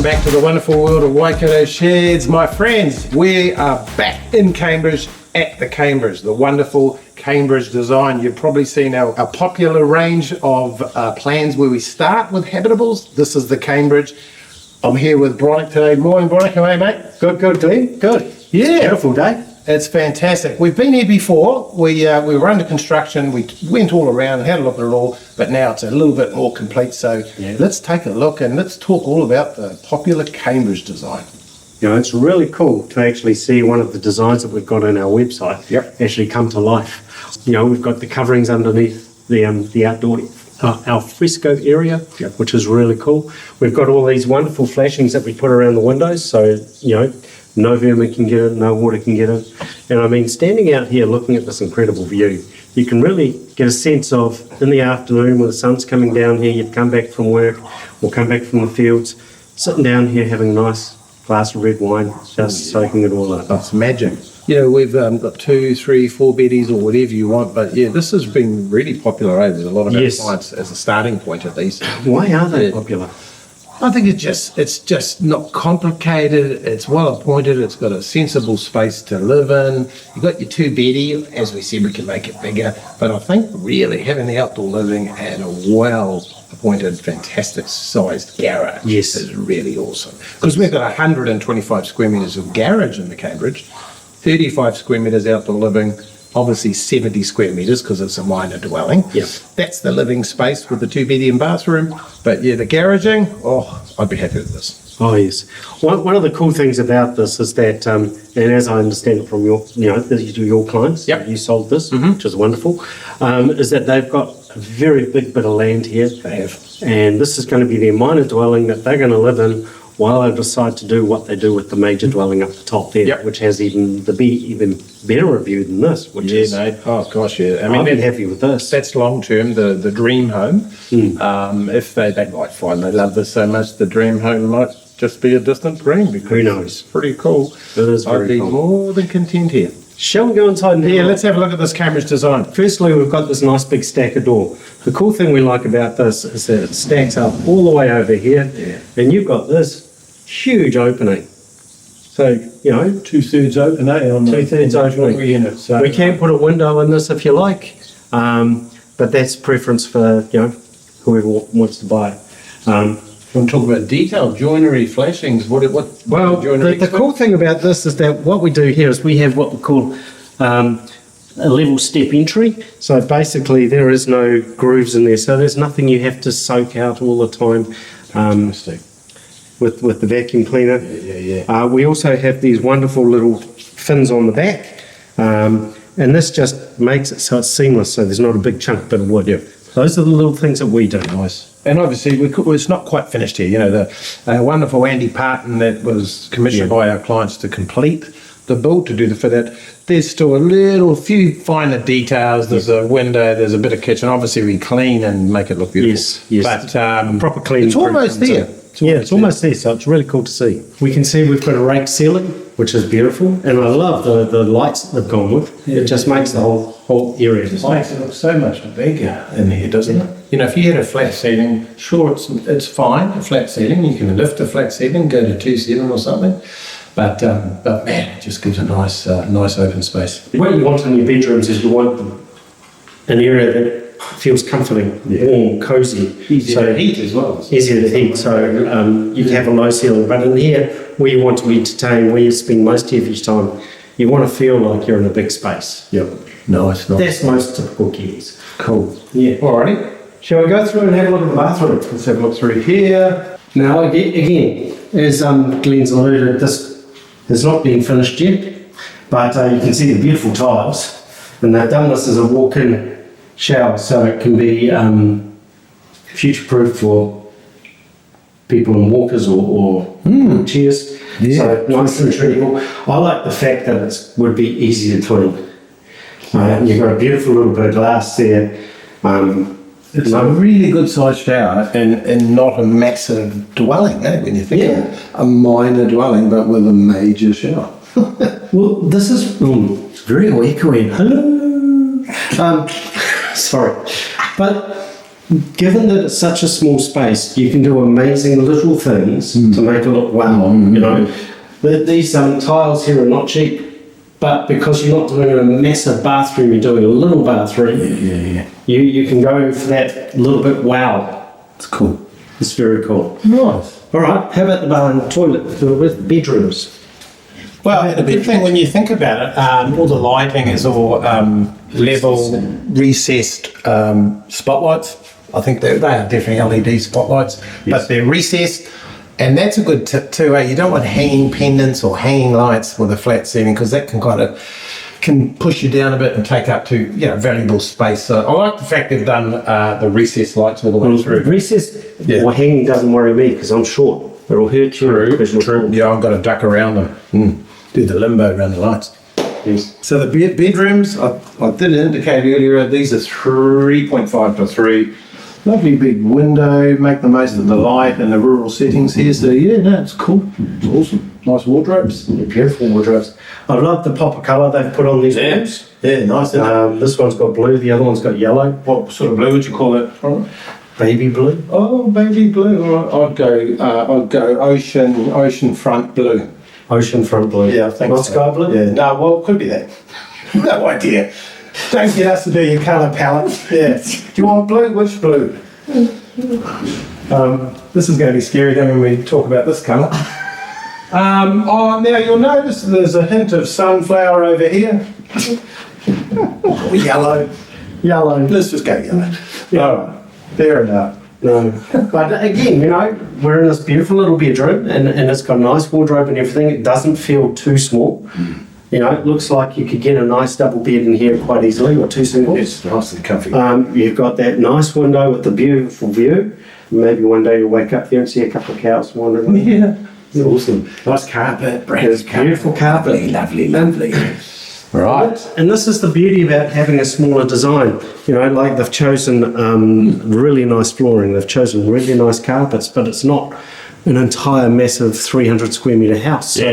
back to the wonderful world of Waikato Sheds. My friends, we are back in Cambridge at the Cambridge, the wonderful Cambridge design. You've probably seen our popular range of plans where we start with habitables. This is the Cambridge. I'm here with Bronick today. Morning, Bronick. How are you, mate? Good, Glenn. Good. Yeah. Beautiful day. It's fantastic. We've been here before. We were under construction. We went all around, had a look at it all, but now it's a little bit more complete. So let's take a look and let's talk all about the popular Cambridge design. You know, it's really cool to actually see one of the designs that we've got on our website actually come to life. You know, we've got the coverings underneath the outdoor al fresco area, which is really cool. We've got all these wonderful flashings that we put around the windows, so you know, no vermin can get in, no water can get in. And I mean, standing out here looking at this incredible view, you can really get a sense of, in the afternoon when the sun's coming down here, you've come back from work or come back from the fields, sitting down here having a nice glass of red wine, just soaking it all up. That's magic. You know, we've got 2, 3, 4 beddies or whatever you want, but yeah, this has been really popular over a lot of our clients as a starting point at least. Why are they popular? I think it's just not complicated. It's well appointed. It's got a sensible space to live in. You've got your 2-beddie. As we said, we can make it bigger. But I think really having the outdoor living and a well appointed, fantastic sized garage is really awesome. Because we've got 125 square metres of garage in the Cambridge, 35 square metres outdoor living, obviously 70 square metres because it's a minor dwelling. That's the living space with the 2-beddie and bathroom. But yeah, the garaging, I'd be happy with this. Oh yes. One of the cool things about this is that, and as I understand it from your clients, you sold this, which is wonderful, is that they've got a very big bit of land here. They have. And this is going to be their minor dwelling that they're going to live in while they decide to do what they do with the major dwelling up the top there, which has even better a view than this. Which is, oh gosh, yeah. I mean, I'd be happy with this. That's long term, the dream home. If they might find they love this so much, the dream home might just be a distant dream. Because who knows? It's pretty cool. It is very I'd be cool. more than content here. Shall we go inside now? Yeah, let's have a look at this Cambridge design. Firstly, we've got this nice big stacker door. The cool thing we like about this is that it stacks up all the way over here, and you've got this huge opening. So, you know, 2/3 open, on the 2/3 opening. Unit, so we can put a window in this if you like, but that's preference for, you know, whoever wants to buy it. We want to talk about detail, joinery, flashings. Well, the cool thing about this is that what we do here is we have what we call a level step entry. So basically there is no grooves in there, so there's nothing you have to soak out all the time with the vacuum cleaner. We also have these wonderful little fins on the back, and this just makes it so it's seamless, so there's not a big chunk bit of wood. Those are the little things that we do. Nice. And obviously, it's not quite finished here. You know, the wonderful Andy Parton that was commissioned by our clients to complete the build, to do the fit out. There's still a few finer details. There's a window, there's a bit of kitchen. Obviously, we clean and make it look beautiful. Yes. But proper cleaning. It's almost there. It's almost there, so it's really cool to see. We can see we've got a rake ceiling, which is beautiful, and I love the lights that they've gone with. It just makes the whole area. It just makes it look so much bigger in here, doesn't it? You know, if you had a flat ceiling, sure, it's fine, a flat ceiling. You can lift a flat ceiling, go to 2/7 or something. But man, it just gives a nice open space. What you want in your bedrooms is you want an area that feels comforting, warm, cozy. Easier to heat as well. Easier to heat, so you can have a low ceiling. But in here, where you want to entertain, where you spend most of your time, you want to feel like you're in a big space. Nice. That's most typical Kiwis. Cool. Yeah. Alrighty. Shall we go through and have a look at the bathroom? Let's have a look through here. Now, again, as Glenn's alluded, this has not been finished yet, but you can see the beautiful tiles, and they've done this as a walk-in shower, so it can be future-proof for people in walkers or chairs. So nice and treatable. I like the fact that it would be easy to clean. You've got a beautiful little bit of glass there. It's a really good sized shower and not a massive dwelling, when you think of it. A minor dwelling, but with a major shower. Well, this is it's very echoey. Hello. Sorry, but given that it's such a small space, you can do amazing little things to make it look wow. You know, these tiles here are not cheap, but because you're not doing a massive bathroom, you're doing a little bathroom. You can go for that little bit wow. It's cool. It's very cool. Nice. All right, how about the barn toilet with bedrooms? Well, the big thing when you think about it, all the lighting is all level, recessed spotlights. I think they are definitely LED spotlights, but they're recessed. And that's a good tip too, eh? You don't want hanging pendants or hanging lights with a flat ceiling because that can push you down a bit and take up to valuable space. So I like the fact they've done the recessed lights all the way through. Recessed or hanging doesn't worry me because I'm short. It'll hurt you. True. Yeah, I've got to duck around them. Do the limbo around the lights. Yes. So the bedrooms, I did indicate earlier, these are 3.5 to 3. Lovely big window, make the most of the light and the rural settings here. So it's cool. It's awesome. Nice wardrobes. Beautiful wardrobes. I love the pop of colour they've put on these walls. Yeah, nice. This one's got blue, the other one's got yellow. What sort of blue would you call it? Baby blue. Oh, baby blue. I'd go ocean front blue. Ocean front blue. Yeah, I think Not so. sky blue? Yeah, no, well, it could be that. No idea. Don't get us to do your colour palette. Yeah. Do you want blue? Which blue? This is going to be scary then when we talk about this colour. Now you'll notice there's a hint of sunflower over here. Yellow. Yellow. Let's just go yellow. Yeah. All right. Fair enough. No. But again, we're in this beautiful little bedroom and it's got a nice wardrobe and everything. It doesn't feel too small. It looks like you could get a nice double bed in here quite easily, or two singles. It's nice and comfy. You've got that nice window with the beautiful view. Maybe one day you'll wake up there and see a couple of cows wandering. Yeah. It's awesome. Nice carpet. It's beautiful carpet. Lovely. Right. And this is the beauty about having a smaller design. Like they've chosen really nice flooring, they've chosen really nice carpets, but it's not an entire massive 300 square metre house. So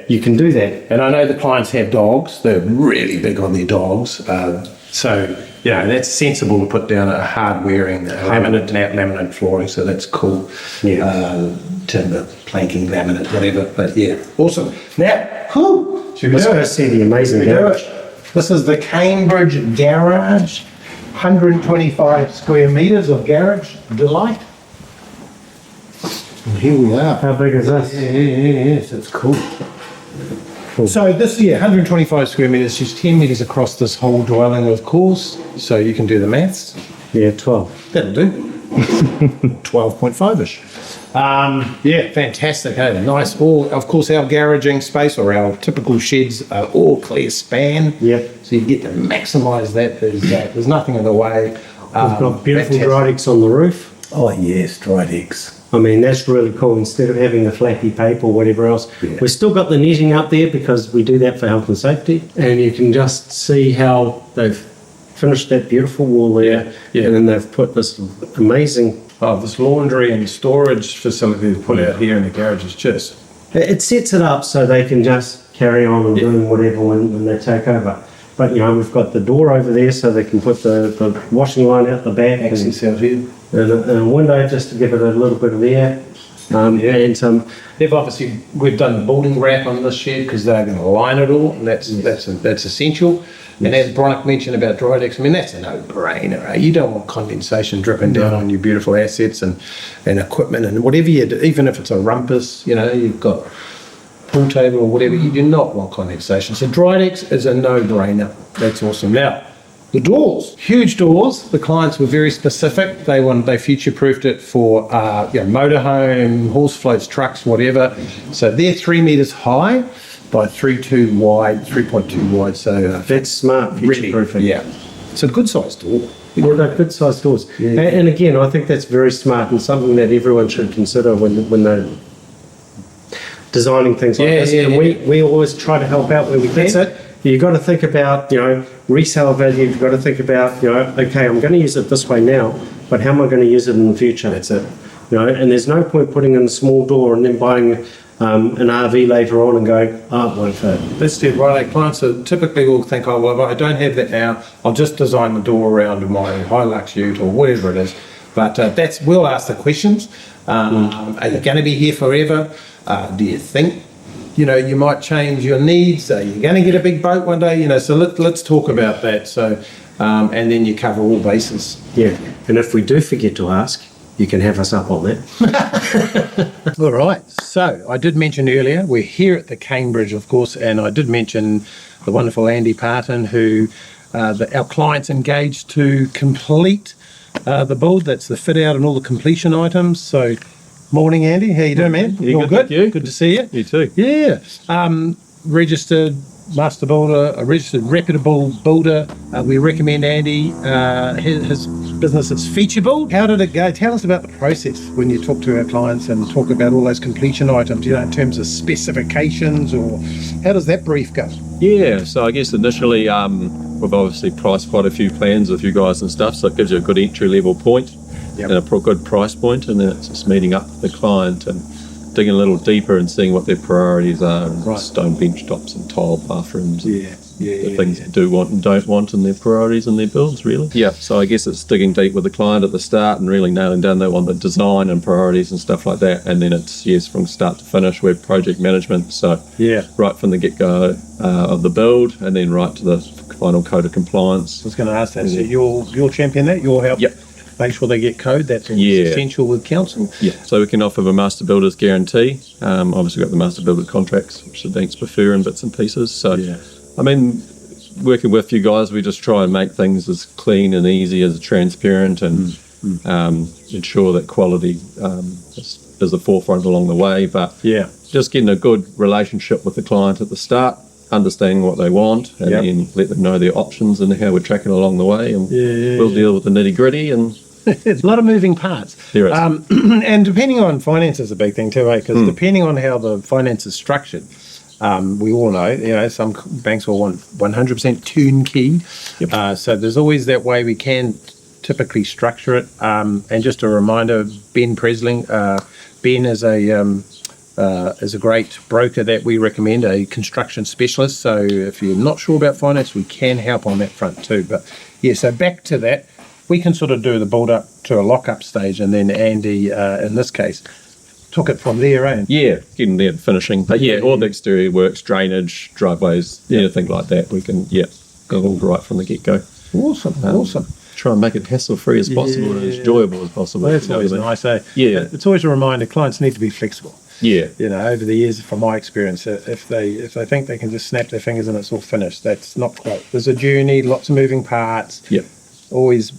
you can do that. And I know the clients have dogs. They're really big on their dogs. That's sensible to put down a hard-wearing laminate flooring, so that's cool. Yeah. Timber, planking, laminate, whatever. But awesome. Now, should we Let's do go it? see the amazing garage. This is the Cambridge Garage, 125 square metres of garage delight. And here we are. How big is this? Yes, it's cool. So this, 125 square metres, just 10 metres across this whole dwelling, of course. So you can do the maths. Yeah, 12. That'll do. 12.5-ish. Fantastic. Hey, nice. Of course, our garaging space or our typical sheds are all clear span. Yep. So you get to maximise that. There's nothing in the way. We've got beautiful fantastic. dry decks on the roof. Oh yes, dry decks. I mean, that's really cool. Instead of having the flappy paper or whatever else, we've still got the netting up there because we do that for health and safety. And you can just see how they've finished that beautiful wall there. Yeah. And then they've put this amazing... This laundry and storage facility to put out here in the garage is just... It sets it up so they can just carry on and doing whatever when they take over. But, we've got the door over there so they can put the washing line out the back. Access out here. And a window just to give it a little bit of air. We've done the boarding wrap on this shed because they're going to line it all, and that's essential. And as Bronk mentioned about dry decks, I mean, that's a no-brainer. Eh? You don't want condensation dripping down on your beautiful assets and equipment and whatever you do, even if it's a rumpus, you've got pool table or whatever, you do not want condensation. So dry decks is a no-brainer. That's awesome. Now, the doors, huge doors. The clients were very specific. They future-proofed it for motorhome, horse floats, trucks, whatever. So they're 3 metres high by 3.2 wide. So That's smart, future-proofing. yeah. It's a good-sized door. Well, they're good-sized doors. Yeah. And again, I think that's very smart and something that everyone should consider when they're designing things like this. And we always try to help out where we can. That's it. You've got to think about, resale value. You've got to think about, okay, I'm going to use it this way now, but how am I going to use it in the future? That's it. And there's no point putting in a small door and then buying an RV later on and going, oh, it won't fit. That's it, right? Clients are typically will think, oh, well, if I don't have that now, I'll just design the door around my Hilux ute or whatever it is. But we'll ask the questions. Are you going to be here forever? Do you think, you might change your needs? Are you going to get a big boat one day? So let's talk about that. So, and then you cover all bases. Yeah, and if we do forget to ask, you can have us up on that. All right. So I did mention earlier, we're here at the Cambridge, of course, and I did mention the wonderful Andy Parton, who our clients engaged to complete the build. That's the fit out and all the completion items. So, morning, Andy. How you doing, man? Yeah, All good, thank you. Good to see you. You too. Yeah. Registered master builder, a registered reputable builder. We recommend Andy. His business is Feature Build. How did it go? Tell us about the process when you talk to our clients and talk about all those completion items, in terms of specifications, or how does that brief go? Yeah, so I guess initially we've obviously priced quite a few plans with you guys and stuff, so it gives you a good entry level point and a good price point, and then it's just meeting up with the client and digging a little deeper and seeing what their priorities are, and stone bench tops and tile bathrooms, the things they do want and don't want, and their priorities and their builds, really. Yeah, so I guess it's digging deep with the client at the start and really nailing down they want the design and priorities and stuff like that, and then it's from start to finish, we're project management, so right from the get-go of the build and then right to the final code of compliance. I was going to ask that. So you'll champion that? You'll help make sure they get code? That's essential with council? Yeah, so we can offer a master builder's guarantee. Obviously got the master builder contracts, which the banks prefer in bits and pieces. So, I mean, working with you guys, we just try and make things as clean and easy, as transparent, and ensure that quality is the forefront along the way. But just getting a good relationship with the client at the start, understanding what they want, and then let them know their options and how we're tracking along the way, and we'll deal with the nitty gritty. And it's a lot of moving parts. There is. And depending on finance is a big thing too, because depending on how the finance is structured, we all know, some banks will want 100% turnkey. So there's always that way we can typically structure it. And just a reminder, Ben Presling, Ben is a great broker that we recommend, a construction specialist. So if you're not sure about finance, we can help on that front too. But so back to that, we can sort of do the build up to a lock-up stage, and then Andy, in this case, took it from there, eh? Yeah, getting there to finishing. But all the exterior works, drainage, driveways, anything like that, we can, go all right from the get-go. Awesome. Try and make it hassle-free as possible and as enjoyable as possible. That's always nice, eh? Yeah. It's always a reminder, clients need to be flexible. Yeah. Over the years, from my experience, if they think they can just snap their fingers and it's all finished, that's not quite. There's a journey, lots of moving parts. Yeah. Always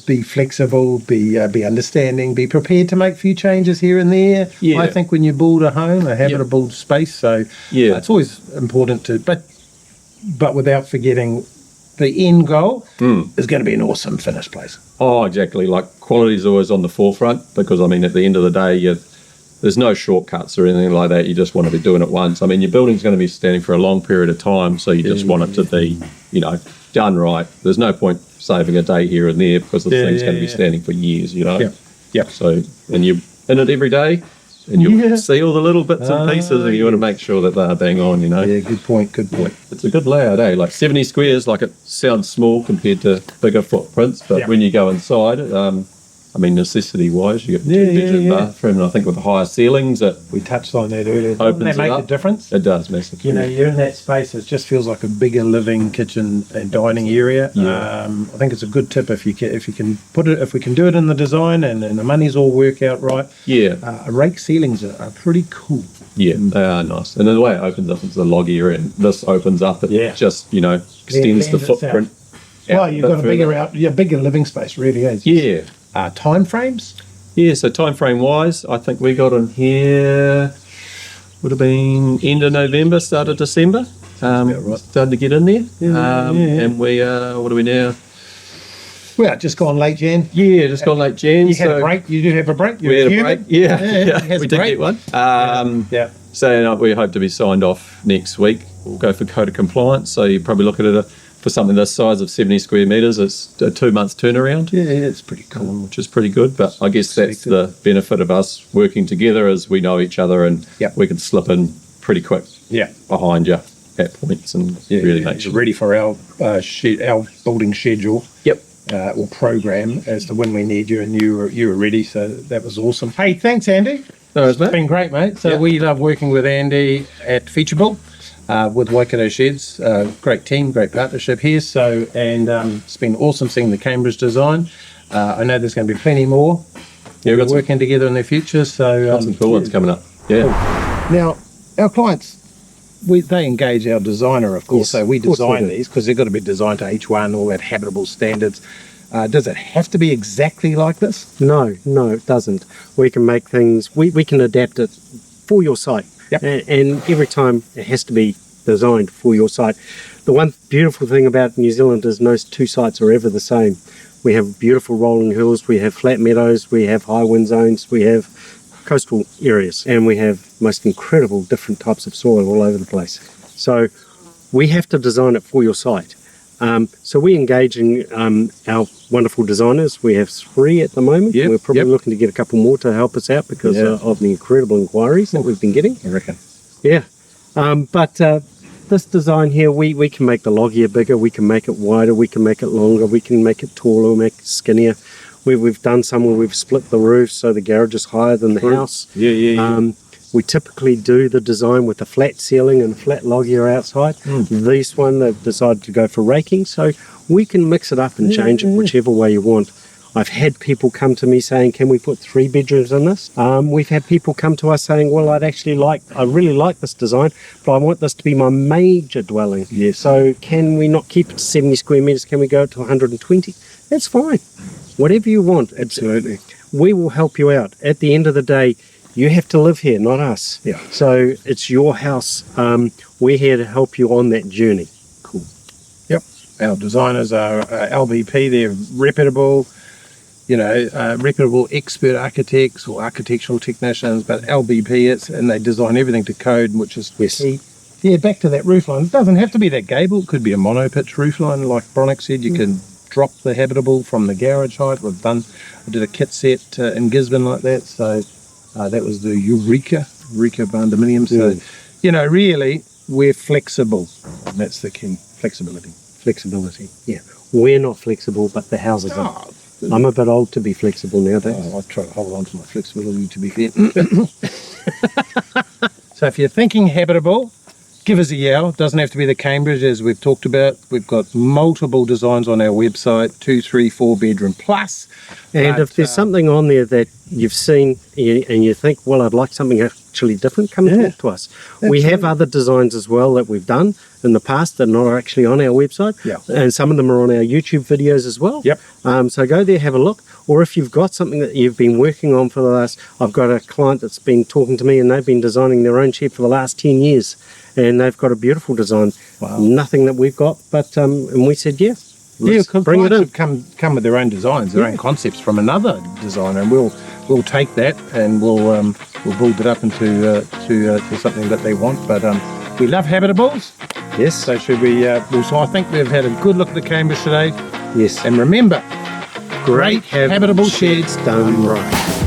be flexible, be understanding, be prepared to make a few changes here and there. I think when you build a home, a habitable space, so it's always important to, but without forgetting the end goal is going to be an awesome finished place. Oh, exactly. Like, quality is always on the forefront, because, I mean, at the end of the day, there's no shortcuts or anything like that. You just want to be doing it once. I mean, your building's going to be standing for a long period of time, so you just want it to be, done right. There's no point saving a day here and there, because the thing's going to be standing for years, So, and you're in it every day, and you see all the little bits and pieces, and you want to make sure that they're bang on, Yeah, good point. It's a good layout, eh? Like 70 squares, like, it sounds small compared to bigger footprints, but when you go inside, I mean, necessity-wise, you get the two-bedroom bathroom, and I think with the higher ceilings, we touched on that earlier. Doesn't that make a difference? It does massively. You're in that space. It just feels like a bigger living kitchen and dining area. I think it's a good tip if we can do it in the design and the monies all work out right. Rake ceilings are pretty cool. Yeah, they are nice. And the way it opens up into the log area, and this opens up, it just extends the footprint. Well, you've got a bigger living space, really is. Yeah. Time frames? Yeah, so time frame wise, I think we got in here, would have been end of November, start of December. Started to get in there. And we, what are we now? Well, just gone late Jan. Yeah, just gone late Jan. You had a break. You do have a break. We had a break. Yeah. We did get one. So we hope to be signed off next week. We'll go for code of compliance. So you're probably looking at a for something this size of 70 square metres, it's a 2 month turnaround. Yeah, it's pretty cool. Which is pretty good, but I guess that's the benefit of us working together, is we know each other and Yep. we can slip in pretty quick Yeah. behind you at points and really make sure. ready for our our building schedule. Yep. Or program as to when we need you, and you were ready. So that was awesome. Hey, thanks, Andy. No, it's It's been great, mate. So Yeah. we love working with Andy at Featureable, with Waikato Sheds. Great team, great partnership here. So, and it's been awesome seeing the Cambridge design. I know there's going to be plenty more. Yeah, we've got We're working together in the future. So got some cool ones coming up. Yeah. now our clients, they engage our designer, of course. Yes, So we of course they design do. these because they've got to be designed to H1, all that habitable standards. Does it have to be exactly like this? No, it doesn't. We can make things, we can adapt it for your site. Yep. And every time it has to be designed for your site. The one beautiful thing about New Zealand is no two sites are ever the same. We have beautiful rolling hills, we have flat meadows, we have high wind zones, we have coastal areas, and we have most incredible different types of soil all over the place. So we have to design it for your site. So we engage in our wonderful designers. We have 3 at the moment. Yep, We're probably yep. looking to get a couple more to help us out because Yeah. of the incredible inquiries that we've been getting. I reckon. Yeah. But this design here, we can make the log here bigger, we can make it wider, we can make it longer, we can make it taller, make it skinnier. We've done some where we've split the roof so the garage is higher than the house. Yeah. We typically do the design with a flat ceiling and a flat log here outside. This one, they've decided to go for raking, so we can mix it up and change it whichever way you want. I've had people come to me saying, can we put 3 bedrooms in this? We've had people come to us saying, well, I really like this design, but I want this to be my major dwelling. Yes. So can we not keep it to 70 square metres? Can we go to 120? That's fine. Whatever you want. Absolutely. We will help you out. At the end of the day, you have to live here, not us. Yeah. So it's your house. We're here to help you on that journey. Cool. Yep. Our designers are LVP. They're reputable, reputable expert architects or architectural technicians, but LVP and they design everything to code, which is key. Yeah, back to that roof line. It doesn't have to be that gable. It could be a monopitch roof line, like Bronick said. You can drop the habitable from the garage height. I did a kit set in Gisborne like that. So that was the Eureka Barndominium. So, really, we're flexible. And that's the key, flexibility. Flexibility. Yeah. We're not flexible, but the houses are. Oh, I'm a bit old to be flexible nowadays. I try to hold on to my flexibility, to be fair. So if you're thinking habitable, give us a yell. It doesn't have to be the Cambridge, as we've talked about. We've got multiple designs on our website, 2, 3, 4 bedroom plus. And But, if there's something on there that you've seen and you think, well, I'd like something actually different, come and talk to us. We have other designs as well that we've done in the past that are not actually on our website. Yeah. And some of them are on our YouTube videos as well. Yep. So go there, have a look. Or if you've got something that you've been working on for the last, I've got a client that's been talking to me and they've been designing their own shed for the last 10 years. And they've got a beautiful design. Wow. Nothing that we've got, but and we said, yeah, Yeah, let's bring it in. Come with their own designs, their own concepts from another designer, and we'll take that and we'll build it up into to something that they want. But we love habitables. Yes. So should we? So I think we've had a good look at the Cambridge today. Yes. And remember, Great habitable sheds done right.